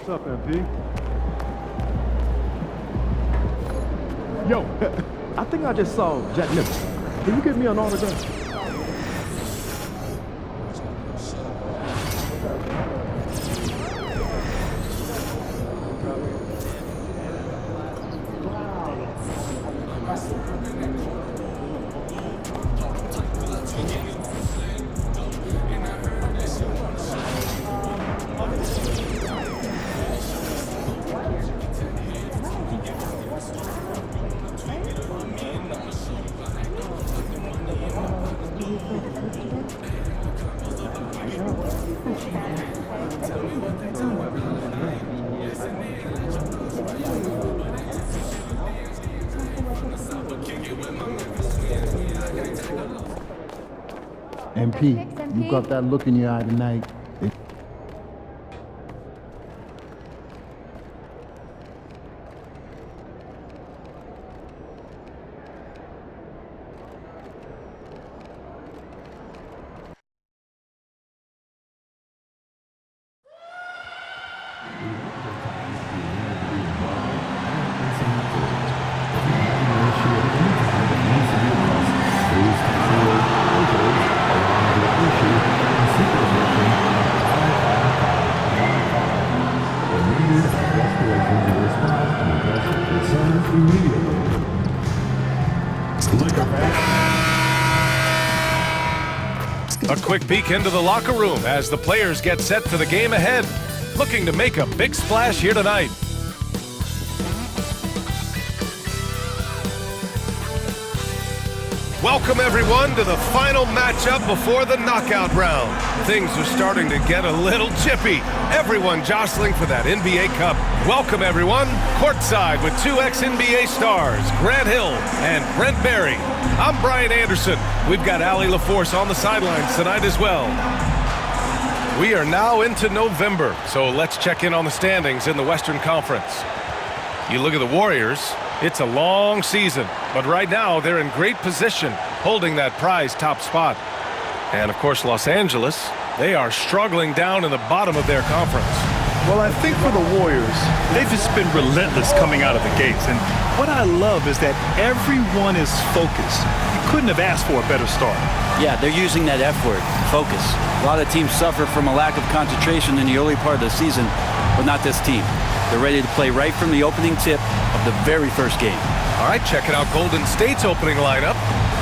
What's up, MP? Yo, I think I just saw Jack Nicholson. Can you give me an autograph? MP, you got that look in your eye tonight. A quick peek into the locker room as the players get set for the game ahead, looking to make a big splash here tonight. Welcome everyone to the final matchup before the knockout round. Things are starting to get a little chippy. Everyone jostling for that NBA Cup. Welcome everyone, courtside with two ex-NBA stars, Grant Hill and Brent Barry. I'm Brian Anderson. We've got Allie LaForce on the sidelines tonight as well. We are now into November, so let's check in on the standings in the Western Conference. You look at the Warriors, it's a long season, but right now they're in great position, holding that prize top spot. And of course, Los Angeles, they are struggling down in the bottom of their conference. Well, I think for the Warriors, they've just been relentless coming out of the gates. And what I love is that everyone is focused. You couldn't have asked for a better start. Yeah, they're using that F word, focus. A lot of teams suffer from a lack of concentration in the early part of the season, but not this team. They're ready to play right from the opening tip of the very first game. All right, checking out Golden State's opening lineup.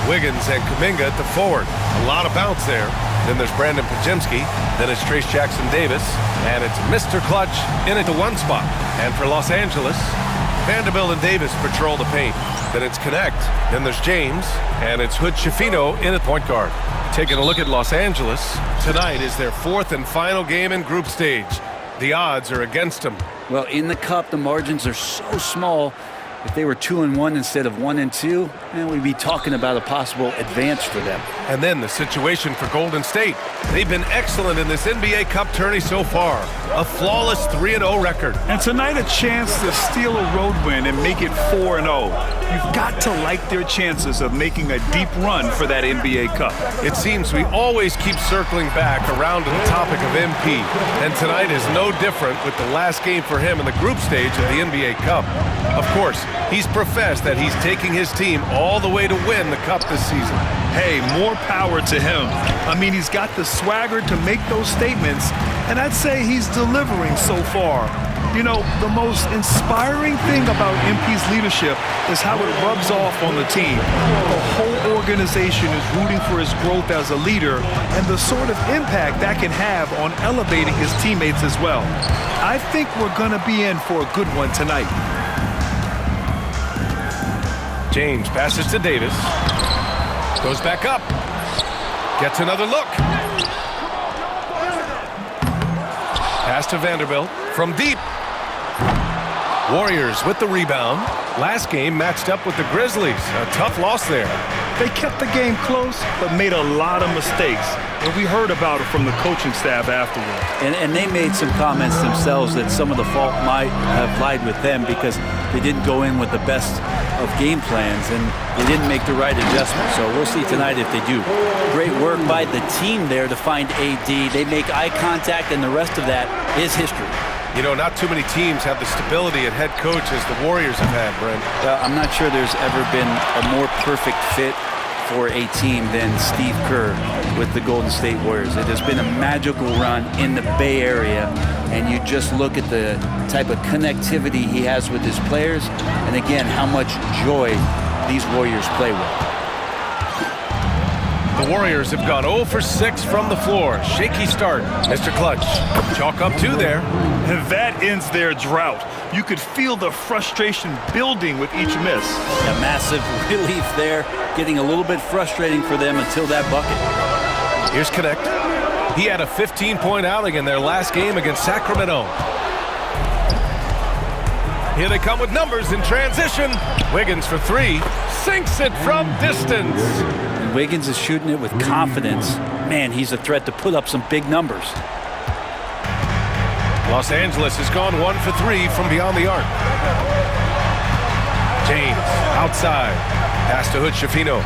Wiggins and Kuminga at the forward. A lot of bounce there. Then there's Brandon Pajemski. Then it's Trace Jackson-Davis. And it's Mr. Clutch in at the one spot. And for Los Angeles, Vanderbilt and Davis patrol the paint. Then it's Connect. Then there's James. And it's Hood Schifino in at point guard. Taking a look at Los Angeles. Tonight is their fourth and final game in group stage. The odds are against them. Well, in the cup, the margins are so small. If they were 2-1 instead of 1-2, then we'd be talking about a possible advance for them. And then the situation for Golden State. They've been excellent in this NBA Cup tourney so far. A flawless 3-0 record. And tonight a chance to steal a road win and make it 4-0. You've got to like their chances of making a deep run for that NBA Cup. It seems we always keep circling back around to the topic of MP. And tonight is no different with the last game for him in the group stage of the NBA Cup. Of course, he's professed that he's taking his team all the way to win the Cup this season. Hey, more power to him. I mean, he's got the swagger to make those statements, and I'd say he's delivering so far. You know, the most inspiring thing about MP's leadership is how it rubs off on the team. The whole organization is rooting for his growth as a leader and the sort of impact that can have on elevating his teammates as well. I think we're going to be in for a good one tonight. James passes to Davis. Goes back up. Gets another look. Pass to Vanderbilt from deep. Warriors with the rebound. Last game matched up with the Grizzlies. A tough loss there. They kept the game close, but made a lot of mistakes. And we heard about it from the coaching staff afterward. And they made some comments themselves that some of the fault might have lied with them because they didn't go in with the best of game plans and they didn't make the right adjustments. So we'll see tonight if they do. Great work by the team there to find AD. They make eye contact and the rest of that is history. You know, not too many teams have the stability and head coach as the Warriors have had, Brent. I'm not sure there's ever been a more perfect fit for a team than Steve Kerr with the Golden State Warriors. It has been a magical run in the Bay Area, and you just look at the type of connectivity he has with his players, and again, how much joy these Warriors play with. The Warriors have gone 0 for 6 from the floor. Shaky start. Mr. Clutch. Chalk up 2 there. And that ends their drought. You could feel the frustration building with each miss. A massive relief there, getting a little bit frustrating for them until that bucket. Here's Connect. He had a 15-point outing in their last game against Sacramento. Here they come with numbers in transition. Wiggins for 3. Sinks it from distance. Wiggins is shooting it with confidence. Man, he's a threat to put up some big numbers. Los Angeles has gone 1 for 3 from beyond the arc. James, outside. Pass to Hood-Schifino.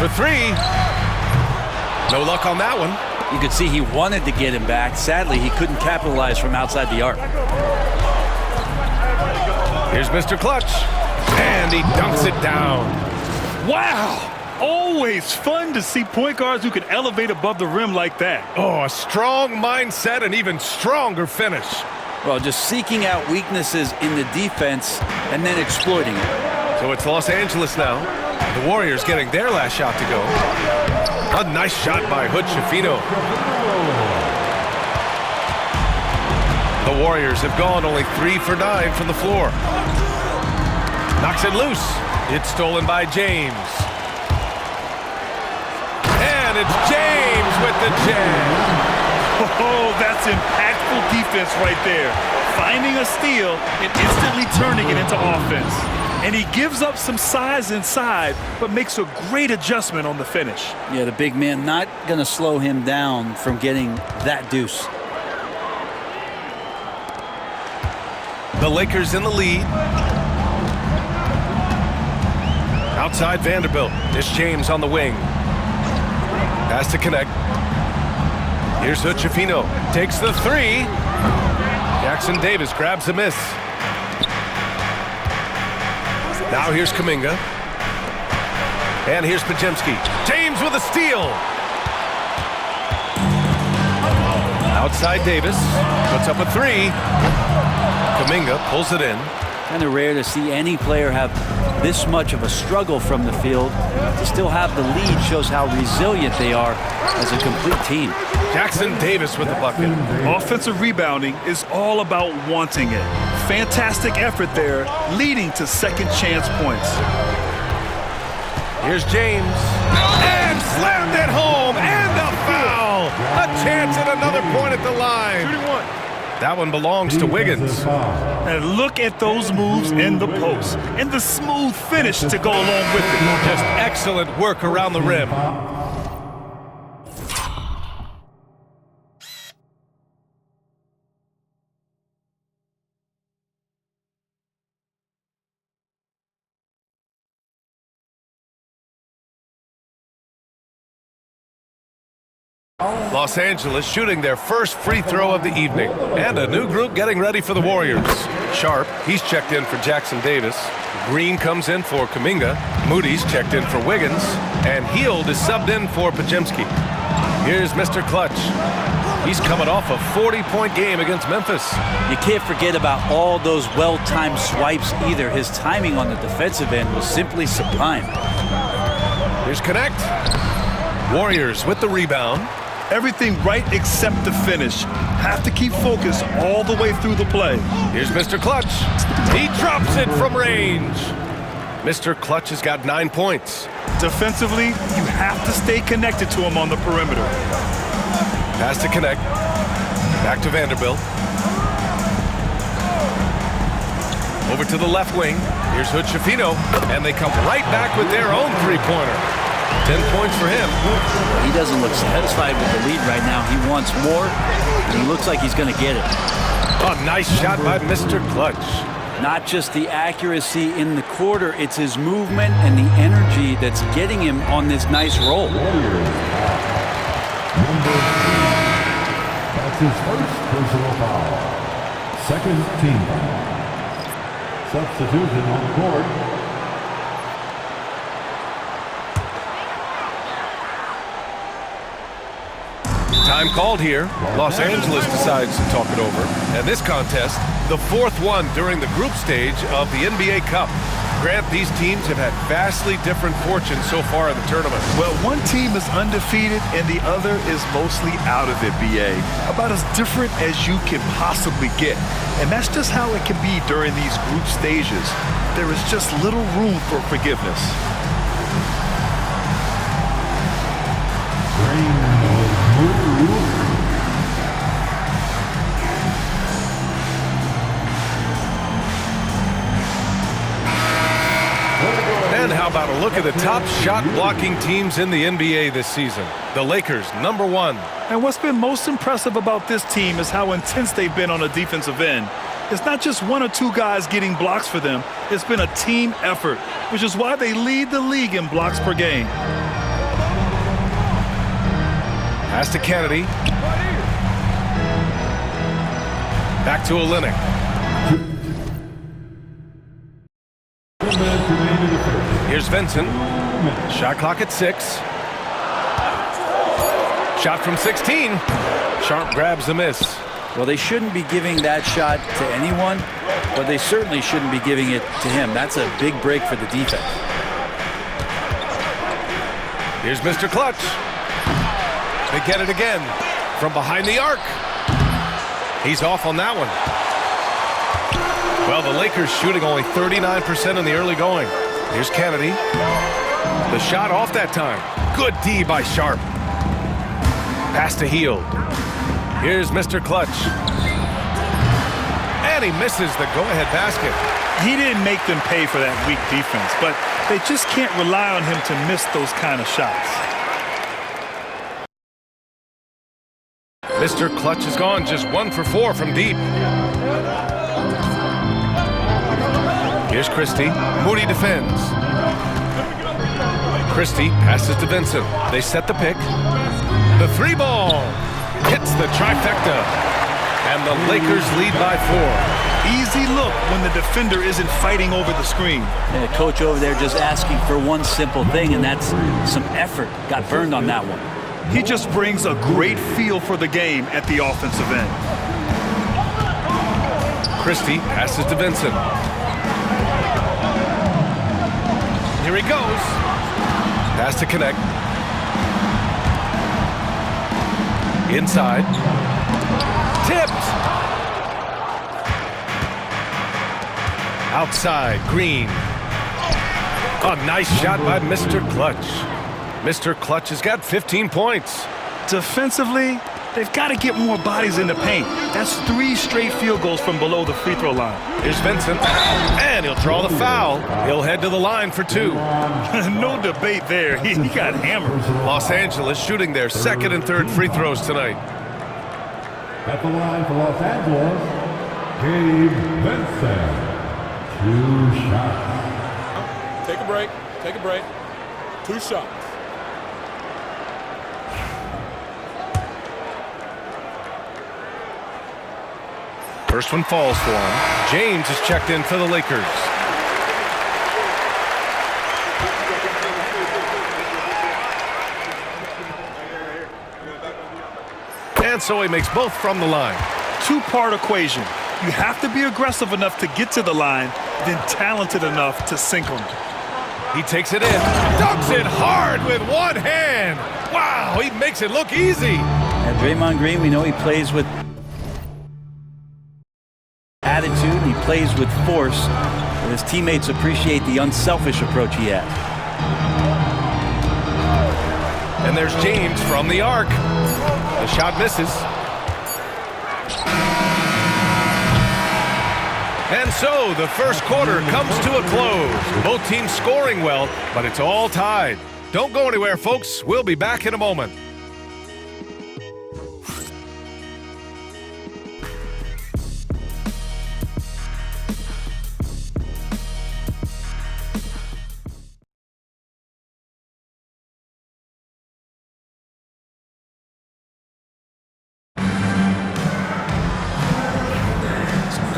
For 3. No luck on that one. You could see he wanted to get him back. Sadly, he couldn't capitalize from outside the arc. Here's Mr. Clutch. And he dunks it down. Wow! Always fun to see point guards who can elevate above the rim like that. Oh, a strong mindset and even stronger finish. Well, just seeking out weaknesses in the defense and then exploiting it. So it's Los Angeles now. The Warriors getting their last shot to go. A nice shot by Hood-Schifino. The Warriors have gone only 3 for 9 from the floor. Knocks it loose. It's stolen by James. And it's James with the jam. Oh, that's impactful defense right there. Finding a steal and instantly turning it into offense. And he gives up some size inside, but makes a great adjustment on the finish. Yeah, the big man not going to slow him down from getting that deuce. The Lakers in the lead. Outside Vanderbilt. It's James on the wing. Pass to Connect. Here's Hood-Schifino. Takes the 3. Jackson Davis grabs a miss. Now here's Kuminga. And here's Podziemski. James with a steal. Outside Davis. Puts up a 3. Kuminga pulls it in. Kind of rare to see any player have this much of a struggle from the field. To still have the lead shows how resilient they are as a complete team. Jackson Davis with the bucket. Offensive rebounding is all about wanting it. Fantastic effort there, leading to second chance points. Here's James. And slammed it home. And a foul. A chance at another point at the line. That one belongs to Wiggins. And look at those moves in the post. And the smooth finish to go along with it. Just excellent work around the rim. Los Angeles shooting their first free throw of the evening. And a new group getting ready for the Warriors. Sharp, he's checked in for Jackson Davis. Green comes in for Kuminga. Moody's checked in for Wiggins. And Hield is subbed in for Podziemski. Here's Mr. Clutch. He's coming off a 40-point game against Memphis. You can't forget about all those well-timed swipes either. His timing on the defensive end was simply sublime. Here's Connect. Warriors with the rebound. Everything right except the finish. Have to keep focused all the way through the play. Here's Mr. Clutch. He drops it from range. Mr. Clutch has got 9 points. Defensively, you have to stay connected to him on the perimeter. Pass to Connect. Back to Vanderbilt. Over to the left wing. Here's Hood-Schifino. And they come right back with their own three-pointer. 10 points for him. He doesn't look satisfied with the lead right now. He wants more, and he looks like he's going to get it. A nice shot by Mr. Clutch. Not just the accuracy in the quarter, it's his movement and the energy that's getting him on this nice roll. That's his first personal foul. Second team foul. Substitution on the court. Time called here. Los Angeles decides to talk it over. And this contest, the fourth one during the group stage of the NBA Cup. Grant, these teams have had vastly different fortunes so far in the tournament. Well, one team is undefeated and the other is mostly out of it, BA. About as different as you can possibly get. And that's just how it can be during these group stages. There is just little room for forgiveness. And how about a look at the top shot-blocking teams in the NBA this season? The Lakers, #1. And what's been most impressive about this team is how intense they've been on the defensive end. It's not just one or two guys getting blocks for them. It's been a team effort, which is why they lead the league in blocks per game. Pass to Kennedy. Back to Olynyk. Here's Vincent. Shot clock at 6. Shot from 16. Sharp grabs the miss. Well, they shouldn't be giving that shot to anyone, but they certainly shouldn't be giving it to him. That's a big break for the defense. Here's Mr. Clutch. They get it again from behind the arc. He's off on that one. Well, the Lakers shooting only 39% in the early going. Here's Kennedy. The shot off that time. Good D by Sharp. Pass to Hield. Here's Mr. Clutch. And he misses the go-ahead basket. He didn't make them pay for that weak defense, but they just can't rely on him to miss those kind of shots. Mr. Clutch is gone, just 1 for 4 from deep. Here's Christie. Moody defends. Christie passes to Vincent. They set the pick. The 3-ball hits the trifecta. And the Lakers lead by 4. Easy look when the defender isn't fighting over the screen. And the coach over there just asking for one simple thing, and that's some effort. Got burned on that one. He just brings a great feel for the game at the offensive end. Christie passes to Vincent. Here he goes. Pass to connect. Inside. Tipped. Outside, Green. A nice shot by Mr. Clutch. Mr. Clutch has got 15 points. Defensively, they've got to get more bodies in the paint. That's 3 straight field goals from below the free throw line. Here's Vincent, and he'll draw the foul. He'll head to the line for 2. No debate there. He got hammered. Los Angeles shooting their 2nd and 3rd free throws tonight. At the line for Los Angeles, Gabe Vincent. 2 shots. Take a break. Take a break. 2 shots. First one falls for him. James is checked in for the Lakers. And so he makes both from the line. 2-part equation. You have to be aggressive enough to get to the line, then talented enough to sink them. He takes it in. Dunks it hard with one hand. Wow, he makes it look easy. And Draymond Green, we know he plays with attitude, he plays with force, and his teammates appreciate the unselfish approach he has. And there's James from the arc. The shot misses. And so the first quarter comes to a close. Both teams scoring well, but it's all tied. Don't go anywhere, folks. We'll be back in a moment.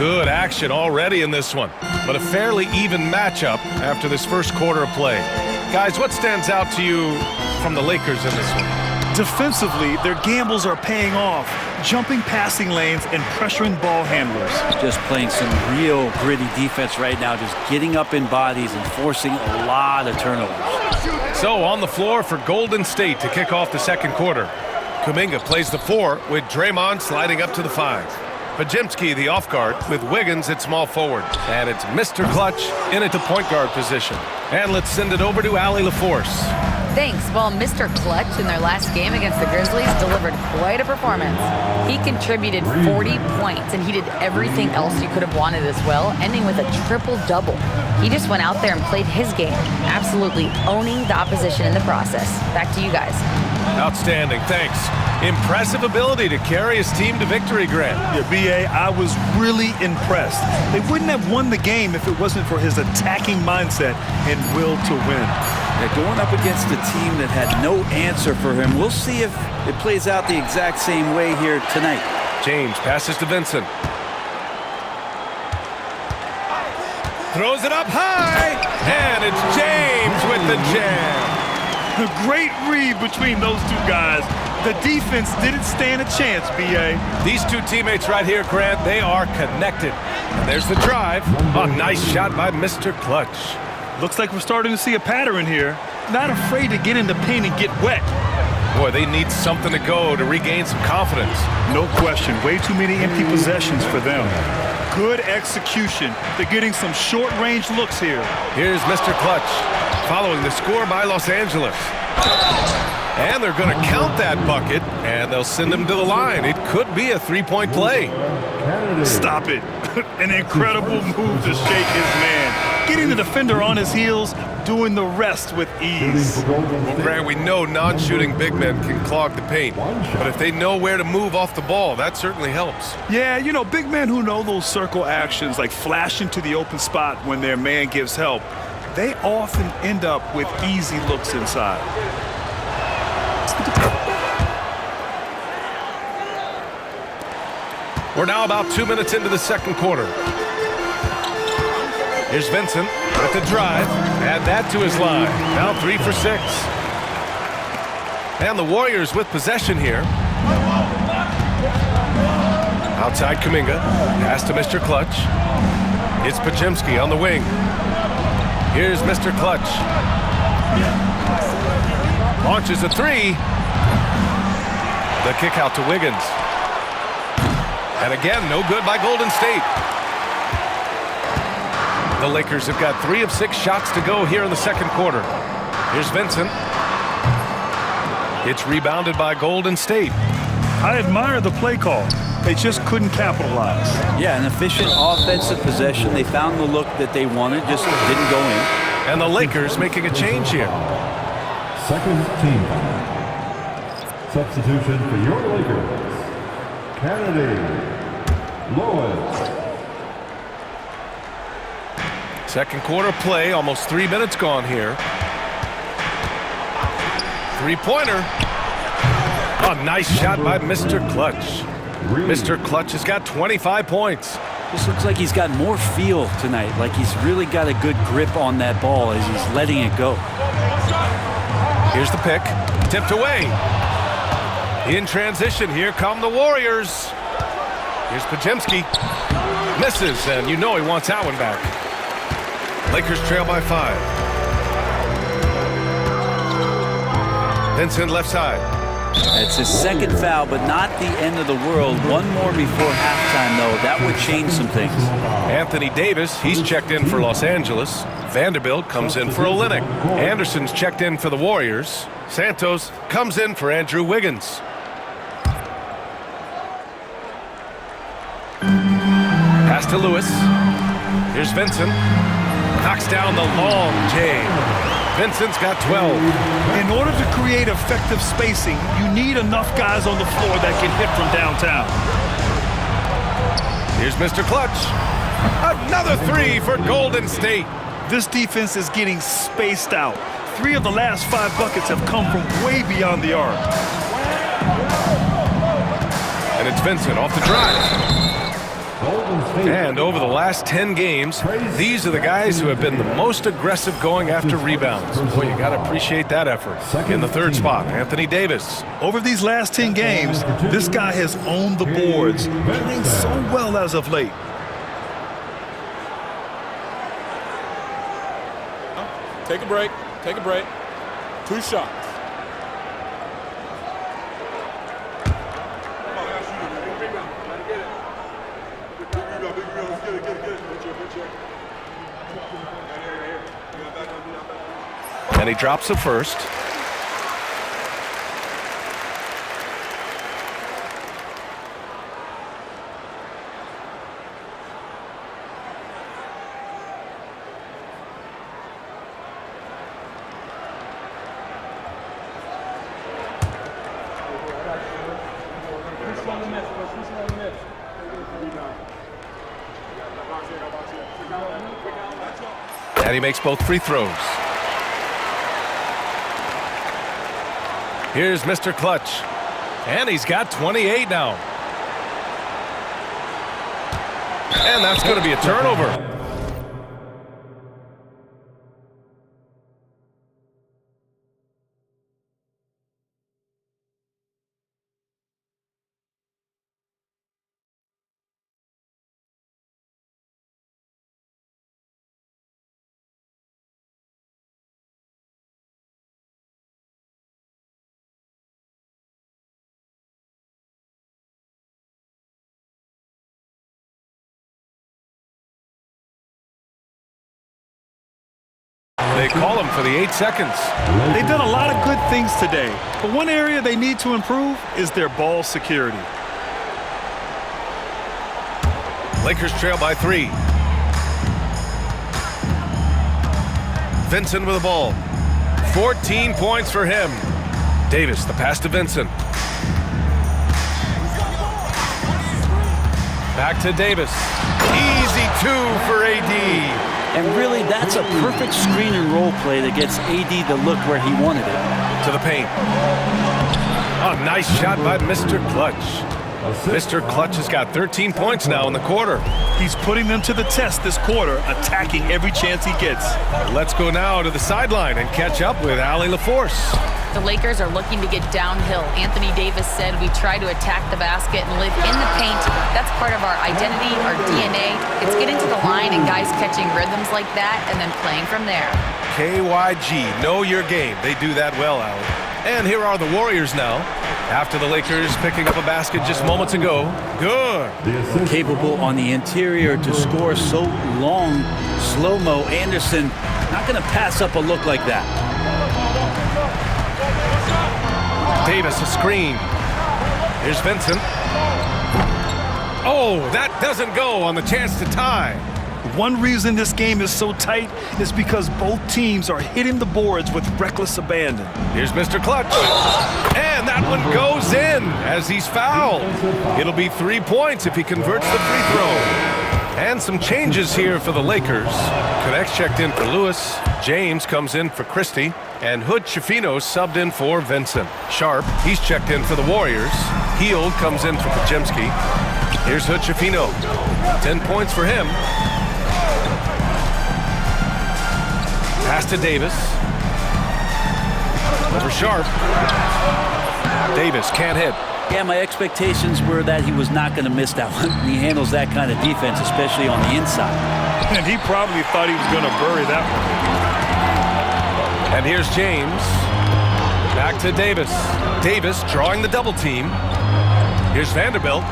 Good action already in this one, but a fairly even matchup after this first quarter of play. Guys, what stands out to you from the Lakers in this one? Defensively, their gambles are paying off, jumping passing lanes and pressuring ball handlers. Just playing some real gritty defense right now, just getting up in bodies and forcing a lot of turnovers. So on the floor for Golden State to kick off the second quarter. Kuminga plays the 4 with Draymond sliding up to the 5. Podziemski the off guard with Wiggins at small forward. And it's Mr. Clutch in at the point guard position. And let's send it over to Allie LaForce. Thanks. Well, Mr. Clutch in their last game against the Grizzlies delivered quite a performance. He contributed 40 points, and he did everything else you could have wanted as well, ending with a triple-double. He just went out there and played his game, absolutely owning the opposition in the process. Back to you guys. Outstanding, thanks. Impressive ability to carry his team to victory, Grant. Yeah, B.A., I was really impressed. They wouldn't have won the game if it wasn't for his attacking mindset and will to win. They're going up against a team that had no answer for him. We'll see if it plays out the exact same way here tonight. James passes to Vincent. Throws it up high, and it's James with the jam. A great read between those two guys. The defense didn't stand a chance, B.A. These two teammates right here, Grant, they are connected. And there's the drive. A nice shot by Mr. Clutch. Looks like we're starting to see a pattern here. Not afraid to get in the paint and get wet. Boy, they need something to go to regain some confidence. No question. Way too many empty possessions for them. Good execution. They're getting some short-range looks here. Here's Mr. Clutch following the score by Los Angeles. And they're going to count that bucket, and they'll send him to the line. It could be a three-point play. Stop it. An incredible move to shake his man. Getting the defender on his heels, doing the rest with ease. Well, Grant, we know non-shooting big men can clog the paint, but if they know where to move off the ball, that certainly helps. Yeah, you know, big men who know those circle actions, like flashing to the open spot when their man gives help, they often end up with easy looks inside. We're now about 2 minutes into the second quarter. Here's Vincent with the drive. Add that to his line. Now 3 for 6. And the Warriors with possession here. Outside Kuminga. Pass to Mr. Clutch. It's Podziemski on the wing. Here's Mr. Clutch. Launches a 3. The kick out to Wiggins. And again, no good by Golden State. The Lakers have got 3 of 6 shots to go here in the second quarter. Here's Vincent. It's rebounded by Golden State. I admire the play call. They just couldn't capitalize. Yeah, an efficient offensive possession. They found the look that they wanted, just didn't go in. And the Lakers making a change here. Second team. Substitution for your Lakers. Kennedy. Lewis. Second quarter play, almost 3 minutes gone here. Three-pointer. A nice shot by Mr. Clutch. Mr. Clutch has got 25 points. This looks like he's got more feel tonight, like he's really got a good grip on that ball as he's letting it go. Here's the pick, tipped away. In transition, here come the Warriors. Here's Podziemski. Misses, and you know he wants that one back. Lakers trail by 5. Vincent left side. It's his second foul, but not the end of the world. One more before halftime, though. That would change some things. Anthony Davis, he's checked in for Los Angeles. Vanderbilt comes in for Olynyk. Anderson's checked in for the Warriors. Santos comes in for Andrew Wiggins. Pass to Lewis. Here's Vincent. Knocks down the long J. Vincent's got 12. In order to create effective spacing, you need enough guys on the floor that can hit from downtown. Here's Mr. Clutch. Another 3 for Golden State. This defense is getting spaced out. 3 of the last 5 buckets have come from way beyond the arc. And it's Vincent off the drive. Golden And over the last 10 games, these are the guys who have been the most aggressive going after rebounds. Boy, you got to appreciate that effort. In the third spot, Anthony Davis. Over these last 10 games, this guy has owned the boards, playing so well as of late. Take a break. Take a break. 2 shots. And he drops the first. And he makes both free throws. Here's Mr. Clutch. And he's got 28 now. And that's going to be a turnover. They call him for the 8 seconds. They've done a lot of good things today, but one area they need to improve is their ball security. Lakers trail by 3. Vincent with the ball. 14 points for him. Davis, the pass to Vincent. Back to Davis. Easy 2 for AD. And really, that's a perfect screen and roll play that gets AD to look where he wanted it. To the paint. Oh, nice shot by Mr. Clutch. Mr. Clutch has got 13 points now in the quarter. He's putting them to the test this quarter, attacking every chance he gets. Let's go now to the sideline and catch up with Allie LaForce. The Lakers are looking to get downhill. Anthony Davis said we try to attack the basket and live in the paint. That's part of our identity, our DNA. It's getting to the line and guys catching rhythms like that and then playing from there. KYG, know your game. They do that well, Allie. And here are the Warriors now. After the Lakers picking up a basket just moments ago. Good. Capable on the interior to score so long. Slow-mo. Anderson not going to pass up a look like that. Davis, a screen. Here's Vincent. Oh, that doesn't go on the chance to tie. One reason this game is so tight is because both teams are hitting the boards with reckless abandon. Here's Mr. Clutch. And that one goes in as he's fouled. It'll be 3 points if he converts the free throw. And some changes here for the Lakers. Connects checked in for Lewis. James comes in for Christie. And Hood Schifino subbed in for Vincent. Sharp, he's checked in for the Warriors. Heald comes in for Podziemski. Here's Hood Schifino. 10 points for him. Pass to Davis. Over Sharp. Davis can't hit. Yeah, my expectations were that he was not going to miss that one. He handles that kind of defense, especially on the inside. And he probably thought he was going to bury that one. And here's James. Back to Davis. Davis drawing the double team. Here's Vanderbilt.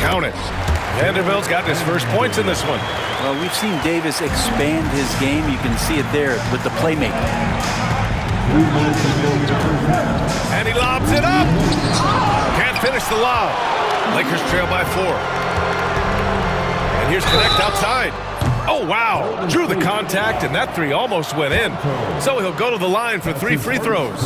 Count it. Vanderbilt's gotten his first points in this one. Well, we've seen Davis expand his game. You can see it there with the playmaking. And he lobs it up. Can't finish the lob. Lakers trail by 4. And here's Connect outside. Oh, wow. Drew the contact, and that 3 almost went in. So he'll go to the line for 3 free throws.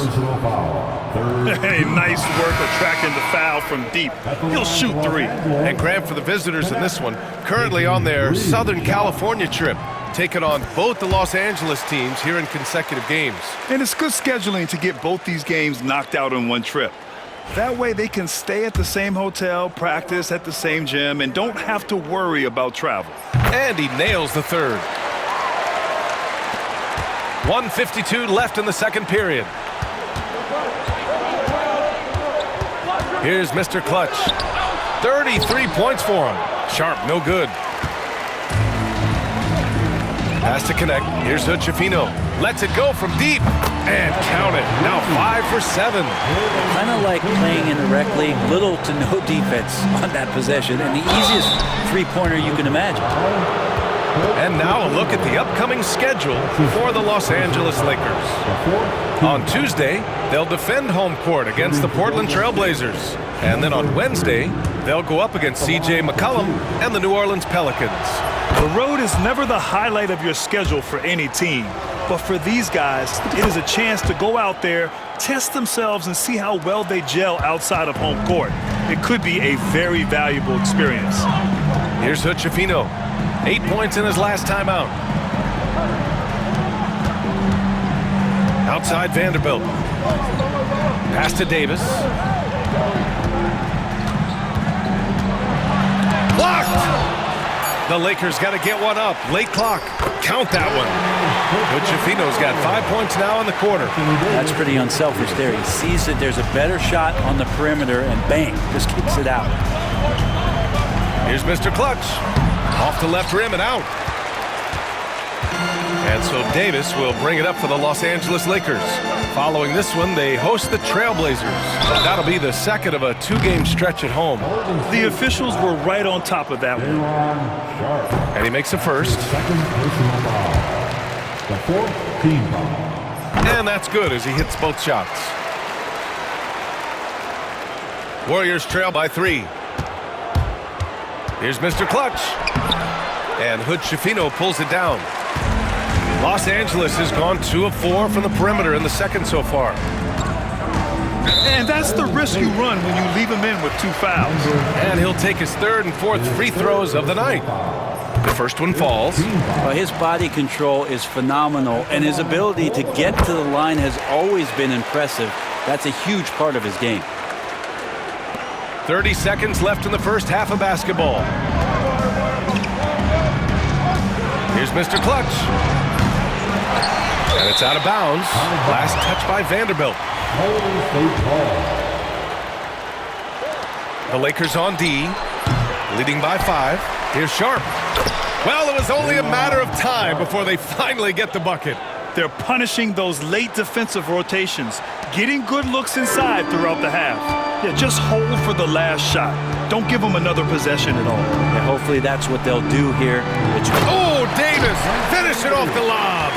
Hey, nice work attracting the foul from deep. He'll shoot 3. And Graham for the visitors in this one, currently on their Southern California trip, taking on both the Los Angeles teams here in consecutive games. And it's good scheduling to get both these games knocked out on one trip. That way they can stay at the same hotel, practice at the same gym, and don't have to worry about travel. And he nails the third. 1:52 left in the second period. Here's Mr. Clutch. 33 points for him. Sharp, no good. Has to connect. Here's Hood-Schifino. Lets it go from deep. And count it. Now 5 for 7. Kind of like playing in the rec league, little to no defense on that possession, and the easiest three-pointer you can imagine. And now a look at the upcoming schedule for the Los Angeles Lakers. On Tuesday, they'll defend home court against the Portland Trail Blazers. And then on Wednesday, they'll go up against C.J. McCollum and the New Orleans Pelicans. The road is never the highlight of your schedule for any team. But for these guys, it is a chance to go out there, test themselves, and see how well they gel outside of home court. It could be a very valuable experience. Here's Hood-Schifino. 8 points in his last time out. Outside Vanderbilt. Pass to Davis. Blocked! The Lakers got to get one up. Late clock. Count that one. Hood-Schifino's got 5 points now in the quarter. That's pretty unselfish there. He sees that there's a better shot on the perimeter and bang, just kicks it out. Here's Mr. Clutch. Off the left rim and out. And so Davis will bring it up for the Los Angeles Lakers. Following this one, they host the Trailblazers. That'll be the second of a two-game stretch at home. The officials were right on top of that one. And he makes a first. The fourth team foul. And that's good as he hits both shots. Warriors trail by 3. Here's Mr. Clutch. And Hood-Schifino pulls it down. Los Angeles has gone 2 of 4 from the perimeter in the second so far. And that's the risk you run when you leave him in with 2 fouls. And he'll take his third and fourth free throws of the night. The first one falls. Well, his body control is phenomenal, and his ability to get to the line has always been impressive. That's a huge part of his game. 30 seconds left in the first half of basketball. Here's Mr. Clutch. And it's out of bounds. Last touch by Vanderbilt. The Lakers on D, leading by 5. Here's Sharp. Well, it was only a matter of time before they finally get the bucket. They're punishing those late defensive rotations, getting good looks inside throughout the half. Yeah, just hold for the last shot. Don't give them another possession at all. Yeah, hopefully that's what they'll do here. Oh, Davis, finish it off the lob.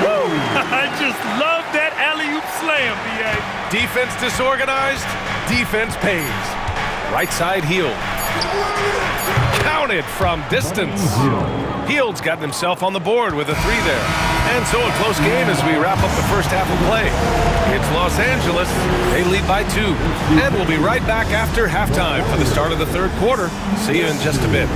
Woo! I just love that alley-oop slam, B.A. Defense disorganized, defense pays. Right side heel. Counted from distance. Hield's gotten himself on the board with a 3 there. And so a close game as we wrap up the first half of play. It's Los Angeles. They lead by 2. And we'll be right back after halftime for the start of the third quarter. See you in just a bit.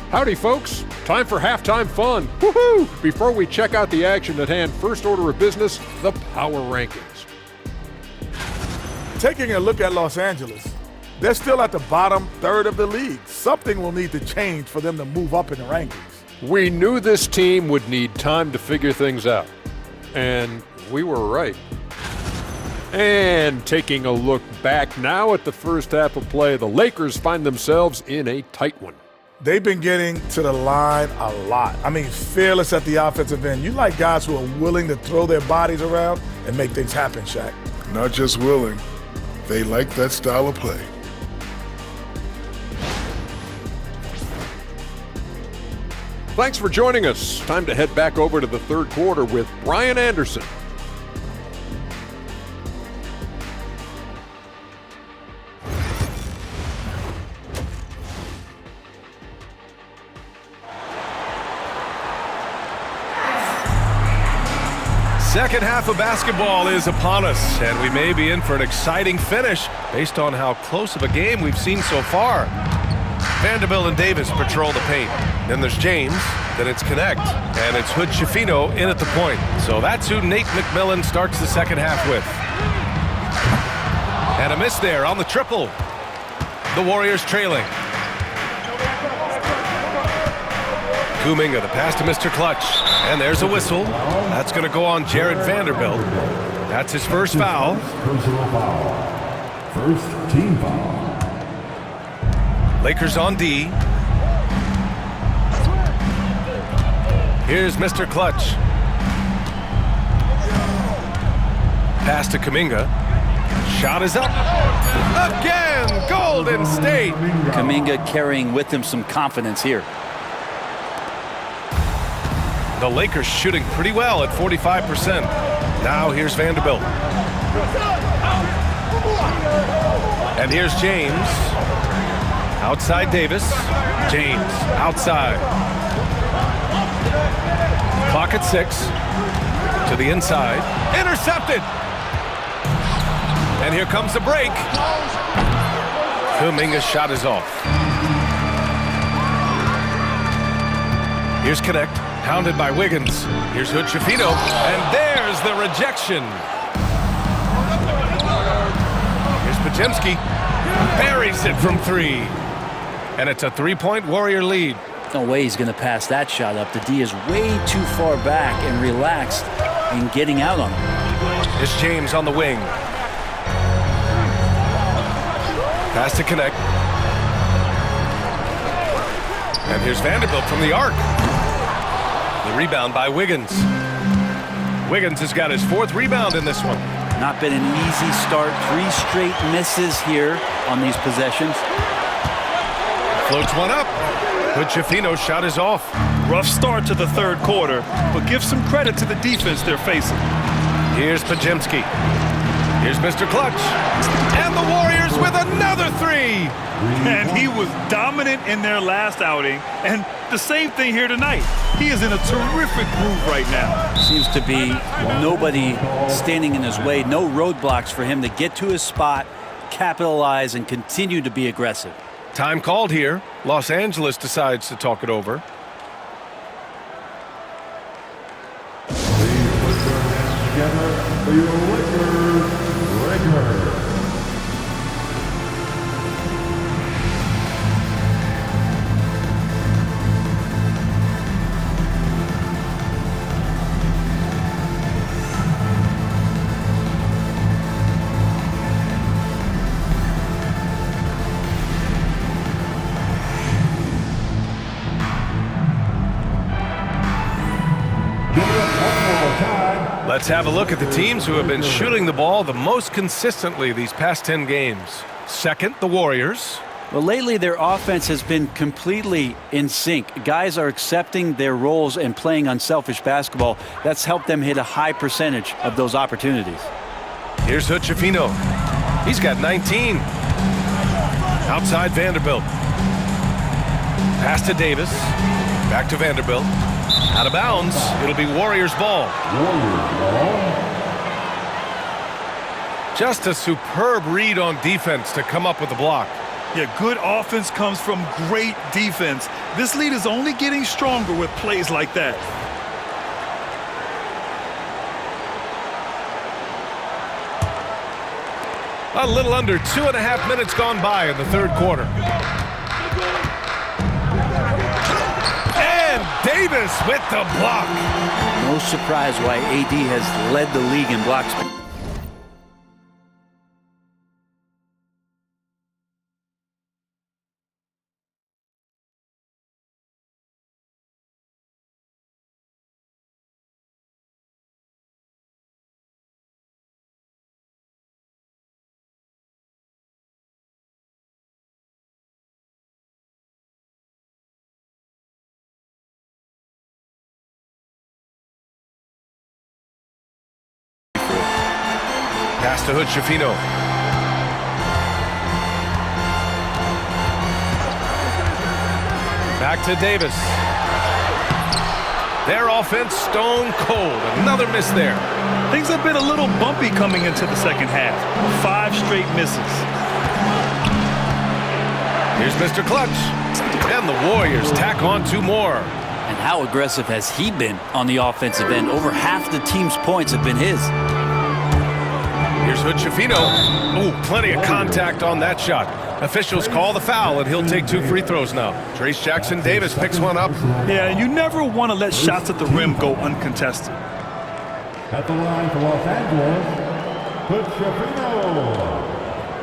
Howdy, folks. Time for halftime fun. Woohoo! Before we check out the action at hand, first order of business, the power rankings. Taking a look at Los Angeles, they're still at the bottom third of the league. Something will need to change for them to move up in the rankings. We knew this team would need time to figure things out. And we were right. And taking a look back now at the first half of play, the Lakers find themselves in a tight one. They've been getting to the line a lot. I mean, fearless at the offensive end. You like guys who are willing to throw their bodies around and make things happen, Shaq. Not just willing. They like that style of play. Thanks for joining us. Time to head back over to the third quarter with Brian Anderson. Second half of basketball is upon us, and we may be in for an exciting finish based on how close of a game we've seen so far. Vanderbilt and Davis patrol the paint. Then there's James, then it's Connect, and it's Hood Schifino in at the point. So that's who Nate McMillan starts the second half with. And a miss there on the triple. The Warriors trailing. Kuminga, the pass to Mr. Clutch. And there's a whistle. That's going to go on Jared Vanderbilt. That's his first foul. Personal foul. First team foul. Lakers on D. Here's Mr. Clutch. Pass to Kuminga. Shot is up. Again, Golden State. Kuminga carrying with him some confidence here. The Lakers shooting pretty well at 45%. Now here's Vanderbilt. And here's James. Outside Davis. James outside. Clock at 6. To the inside. Intercepted. And here comes the break. Kuminga's shot is off. Here's Connect. Hounded by Wiggins. Here's Hood Schifino. And there's the rejection. Here's Podziemski. Buries it from 3. And it's a 3-point Warrior lead. No way he's going to pass that shot up. The D is way too far back and relaxed in getting out on him. Here's James on the wing. Pass to Connect. And here's Vanderbilt from the arc. The rebound by Wiggins. Wiggins has got his 4th rebound in this one. Not been an easy start. 3 straight misses here on these possessions. Floats one up. Hood Schifino's shot is off. Rough start to the third quarter, but give some credit to the defense they're facing. Here's Podziemski. Here's Mr. Clutch. And the Warriors with another 3. And he was dominant in their last outing, and the same thing here tonight. He is in a terrific groove right now. Seems to be nobody standing in his way, no roadblocks for him to get to his spot, capitalize, and continue to be aggressive. Time called here. Los Angeles decides to talk it over. Please put your hands together for your Lakers. Let's have a look at the teams who have been shooting the ball the most consistently these past 10 games. Second, the Warriors. Well, lately their offense has been completely in sync. Guys are accepting their roles and playing unselfish basketball. That's helped them hit a high percentage of those opportunities. Here's Hood Schifino. He's got 19. Outside Vanderbilt. Pass to Davis. Back to Vanderbilt. Out of bounds. It'll be Warriors ball. Just a superb read on defense to come up with the block. Yeah, good offense comes from great defense. This lead is only getting stronger with plays like that. A little under 2.5 minutes gone by in the third quarter. And Davis with the block. No surprise why AD has led the league in blocks. Pass to Hood Schifino. Back to Davis. Their offense stone cold. Another miss there. Things have been a little bumpy coming into the second half. 5 straight misses. Here's Mr. Clutch. And the Warriors tack on 2 more. And how aggressive has he been on the offensive end? Over half the team's points have been his. Here's Hood-Schifino. Ooh, plenty of contact on that shot. Officials call the foul, and he'll take 2 free throws now. Trace Jackson-Davis picks one up. Yeah, and you never want to let shots at the rim go uncontested. At the line for Los Angeles, Hood-Schifino,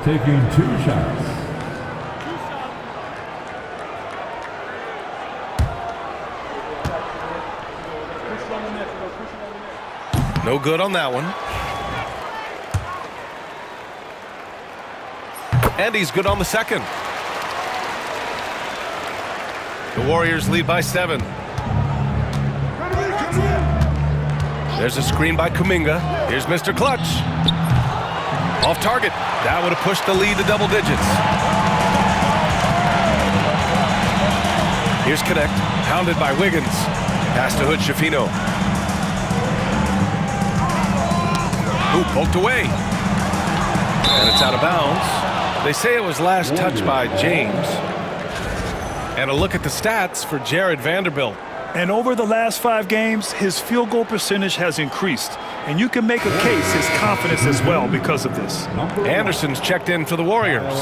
taking 2 shots. No good on that one. And he's good on the second. The Warriors lead by 7. There's a screen by Kuminga. Here's Mr. Clutch. Off target. That would have pushed the lead to double digits. Here's Connect. Pounded by Wiggins. Pass to Hood-Schifino. Ooh, poked away. And it's out of bounds. They say it was last touched by James. And a look at the stats for Jared Vanderbilt. And over the last 5 games, his field goal percentage has increased. And you can make a case his confidence as well because of this. Anderson's checked in for the Warriors.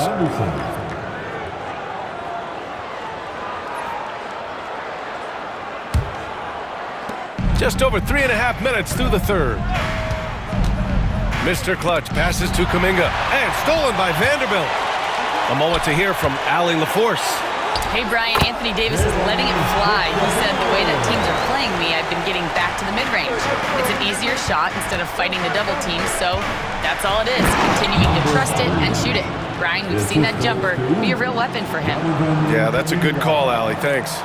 Just over 3.5 minutes through the third. Mr. Clutch passes to Kuminga. And stolen by Vanderbilt. A moment to hear from Allie LaForce. Hey, Brian, Anthony Davis is letting it fly. He said, the way that teams are playing me, I've been getting back to the mid-range. It's an easier shot instead of fighting the double team, so that's all it is, continuing to trust it and shoot it. Brian, we've seen that jumper be a real weapon for him. Yeah, that's a good call, Allie. Thanks.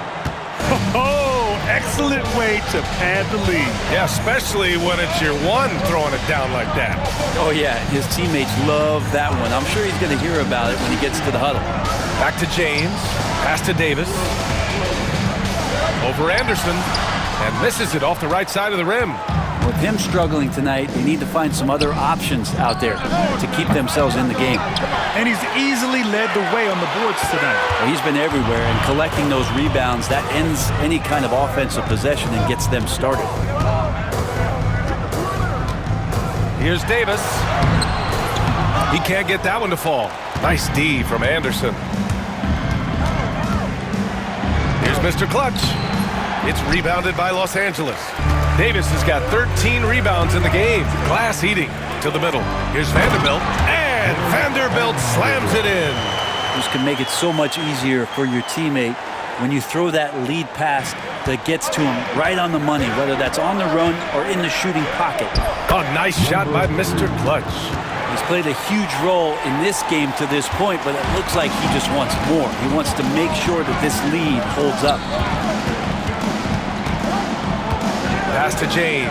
Oh, excellent way to pad the lead. Yeah, especially when it's your one throwing it down like that. Oh, yeah, his teammates love that one. I'm sure he's going to hear about it when he gets to the huddle. Back to James. Pass to Davis. Over Anderson. And misses it off the right side of the rim. With him struggling tonight, they need to find some other options out there to keep themselves in the game. And he's easily led the way on the boards tonight. Well, he's been everywhere, and collecting those rebounds, that ends any kind of offensive possession and gets them started. Here's Davis. He can't get that one to fall. Nice D from Anderson. Here's Mr. Clutch. It's rebounded by Los Angeles. Davis has got 13 rebounds in the game. Glass eating to the middle. Here's Vanderbilt. And Vanderbilt slams it in. This can make it so much easier for your teammate when you throw that lead pass that gets to him right on the money, whether that's on the run or in the shooting pocket. A nice shot by Mr. Clutch. He's played a huge role in this game to this point, but it looks like he just wants more. He wants to make sure that this lead holds up. Pass to James.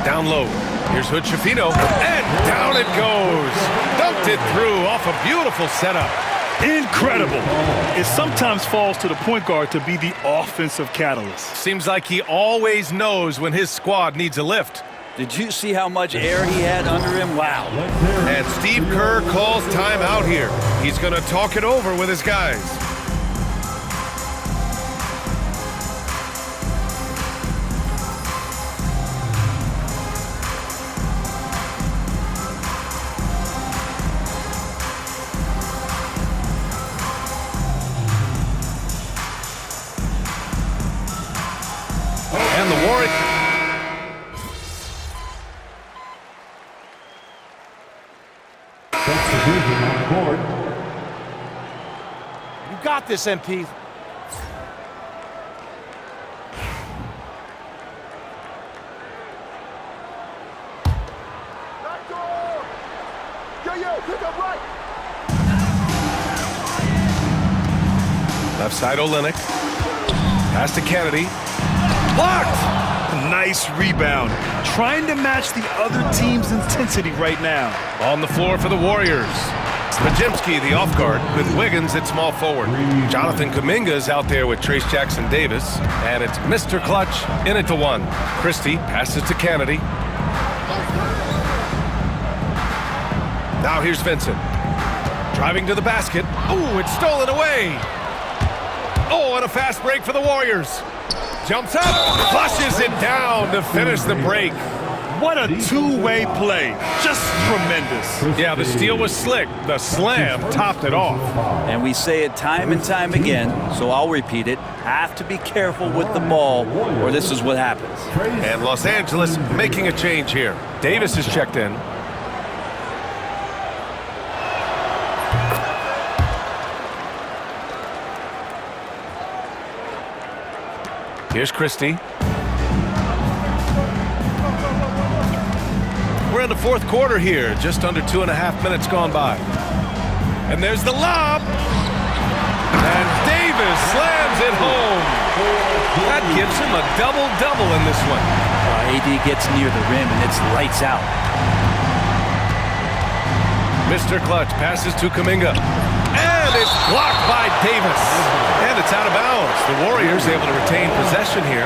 Down low. Here's Hood-Schifino. And down it goes. Dunked it through off a beautiful setup. Incredible. It sometimes falls to the point guard to be the offensive catalyst. Seems like he always knows when his squad needs a lift. Did you see how much air he had under him? Wow. And Steve Kerr calls timeout here. He's going to talk it over with his guys. And the Warriors. Substitution on the board. You got this, MP. Left side Olynyk. Pass to Kennedy. Blocked! Nice rebound. Trying to match the other team's intensity right now. On the floor for the Warriors. Pajimski, the off guard, with Wiggins at small forward. Jonathan Kuminga is out there with Trace Jackson-Davis. And it's Mr. Clutch in at the 1. Christie passes to Kennedy. Now here's Vincent. Driving to the basket. Oh, it's stolen away. Oh, and a fast break for the Warriors. Jumps up, flushes it down to finish the break. What a two-way play. Just tremendous. Yeah, the steal was slick. The slam topped it off. And we say it time and time again, so I'll repeat it. Have to be careful with the ball, or this is what happens. And Los Angeles making a change here. Davis is checked in. Here's Christie. We're in the fourth quarter here, just under 2.5 minutes gone by. And there's the lob. And Davis slams it home. That gives him a double-double in this one. AD gets near the rim and it's lights out. Mr. Clutch passes to Kuminga. And it's blocked by Davis. And it's out of bounds. The Warriors able to retain possession here.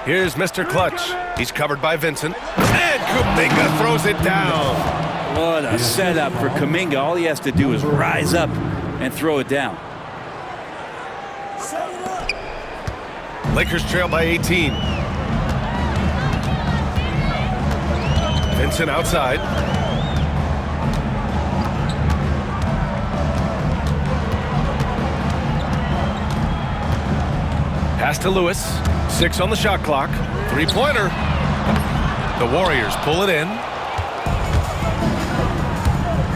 Here's Mr. Clutch. He's covered by Vincent. And Kuminga throws it down. What a setup for Kuminga. All he has to do is rise up and throw it down. Lakers trail by 18. Vincent outside. Pass to Lewis. 6 on the shot clock. 3-pointer. The Warriors pull it in.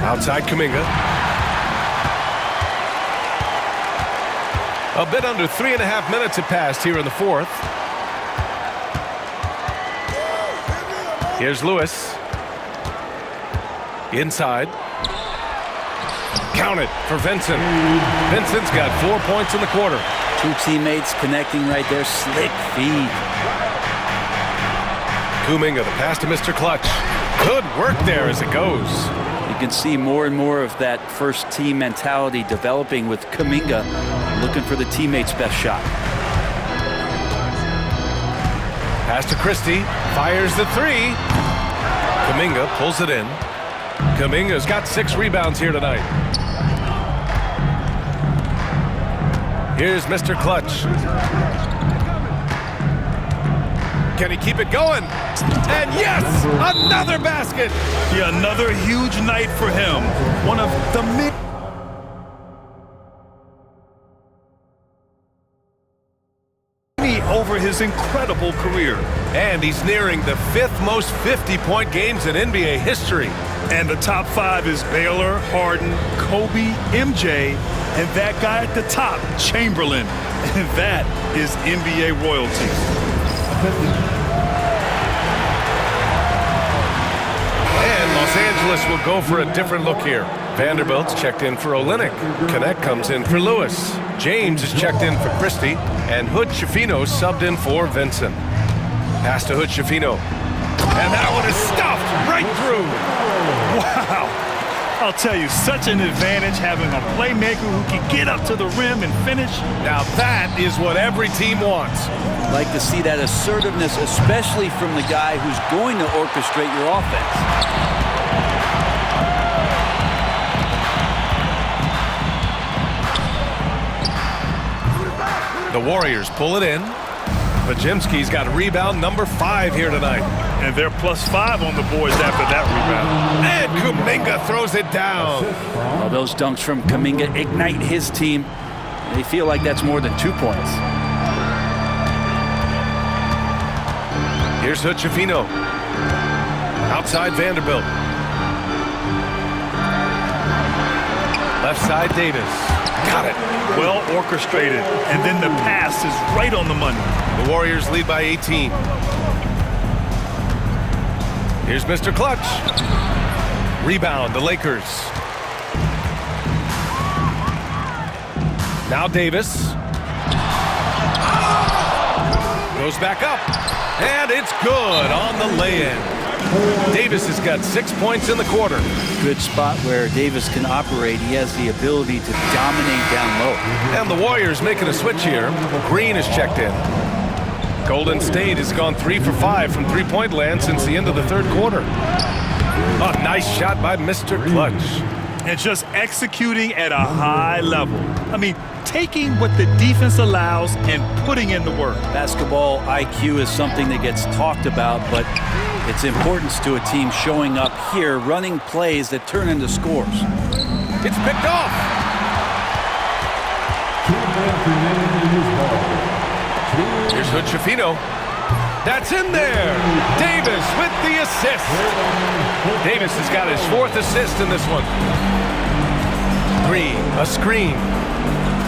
Outside Kuminga. A bit under 3.5 minutes have passed here in the fourth. Here's Lewis. Inside. Count it for Vincent. Vincent's got 4 points in the quarter. Two teammates connecting right there. Slick feed. Kuminga, the pass to Mr. Clutch. Good work there as it goes. You can see more and more of that first team mentality developing with Kuminga looking for the teammate's best shot. Pass to Christie. Fires the 3. Kuminga pulls it in. Kuminga's got 6 rebounds here tonight. Here's Mr. Clutch. Can he keep it going? And yes, another basket. Yeah, another huge night for him. One of the many over his incredible career. And he's nearing the 5th most 50-point games in NBA history. And the top 5 is Baylor, Harden, Kobe, MJ, and that guy at the top, Chamberlain. And that is NBA royalty. And Los Angeles will go for a different look here. Vanderbilt's checked in for Olynyk. Connect comes in for Lewis. James is checked in for Christie. And Hood-Schifino subbed in for Vincent. Pass to Hood-Schifino. And that one is stuffed right through. Wow. I'll tell you, such an advantage having a playmaker who can get up to the rim and finish. Now that is what every team wants. Like to see that assertiveness, especially from the guy who's going to orchestrate your offense. The Warriors pull it in. Pajimski's got rebound number 5 here tonight. And they're +5 on the boards after that rebound. And Kuminga throws it down. Well, those dunks from Kuminga ignite his team. They feel like that's more than 2 points. Here's Hood-Schifino. Outside Vanderbilt. Left side Davis. Got it. Well orchestrated. And then the pass is right on the money. The Warriors lead by 18. Here's Mr. Clutch. Rebound, the Lakers. Now Davis. Goes back up. And it's good on the lay-in. Davis has got 6 points in the quarter. Good spot where Davis can operate. He has the ability to dominate down low. And the Warriors making a switch here. Green is checked in. Golden State has gone 3 for 5 from three-point land since the end of the third quarter. A nice shot by Mr. Clutch. And just executing at a high level. I mean, taking what the defense allows and putting in the work. Basketball IQ is something that gets talked about, but its importance to a team showing up here, running plays that turn into scores. It's picked off. Here's Hood Schifino. That's in there. Davis with the assist. Davis has got his 4th assist in this one. Green, a screen.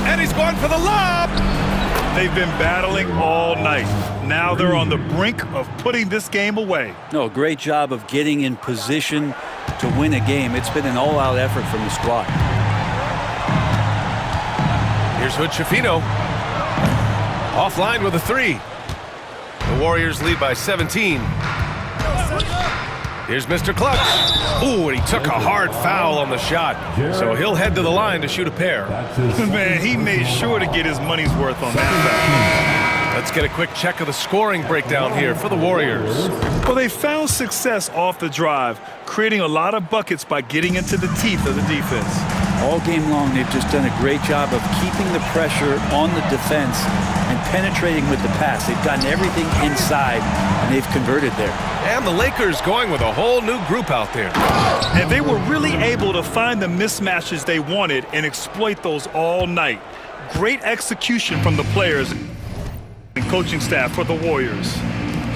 And he's going for the lob. They've been battling all night. Now they're on the brink of putting this game away. No, great job of getting in position to win a game. It's been an all-out effort from the squad. Here's Hood Schifino. Offline with a 3. The Warriors lead by 17. Here's Mr. Clutch. Ooh, and he took a hard foul on the shot. So he'll head to the line to shoot a pair. Man, he made sure to get his money's worth on that foul. Let's get a quick check of the scoring breakdown here for the Warriors. Well, they found success off the drive, creating a lot of buckets by getting into the teeth of the defense. All game long, they've just done a great job of keeping the pressure on the defense and penetrating with the pass. They've gotten everything inside, and they've converted there. And the Lakers going with a whole new group out there. And they were really able to find the mismatches they wanted and exploit those all night. Great execution from the players and coaching staff for the Warriors.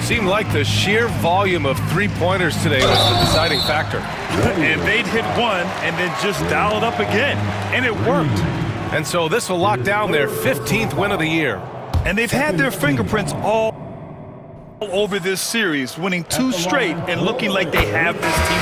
Seemed like the sheer volume of three-pointers today was the deciding factor. And they'd hit one and then just dial it up again. And it worked. And so this will lock down their 15th win of the year. And they've had their fingerprints all over this series, winning 2 straight and looking like they have this team.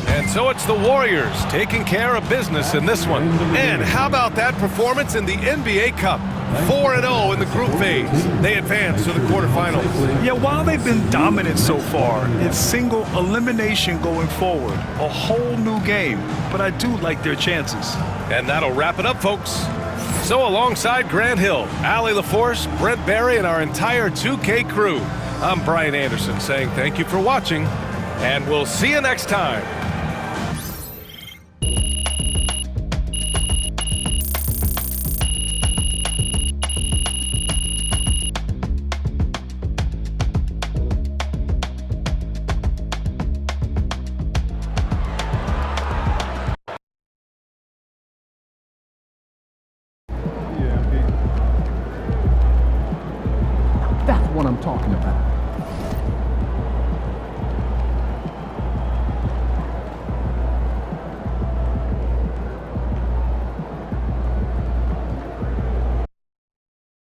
And so it's the Warriors taking care of business in this one. And how about that performance in the NBA Cup? 4-0 in the group phase. They advance to the quarterfinals. Yeah, while they've been dominant so far, it's single elimination going forward. A whole new game, but I do like their chances. And that'll wrap it up, folks. So alongside Grant Hill, Allie LaForce, Brent Barry, and our entire 2K crew, I'm Brian Anderson saying thank you for watching, and we'll see you next time. That's what I'm talking about.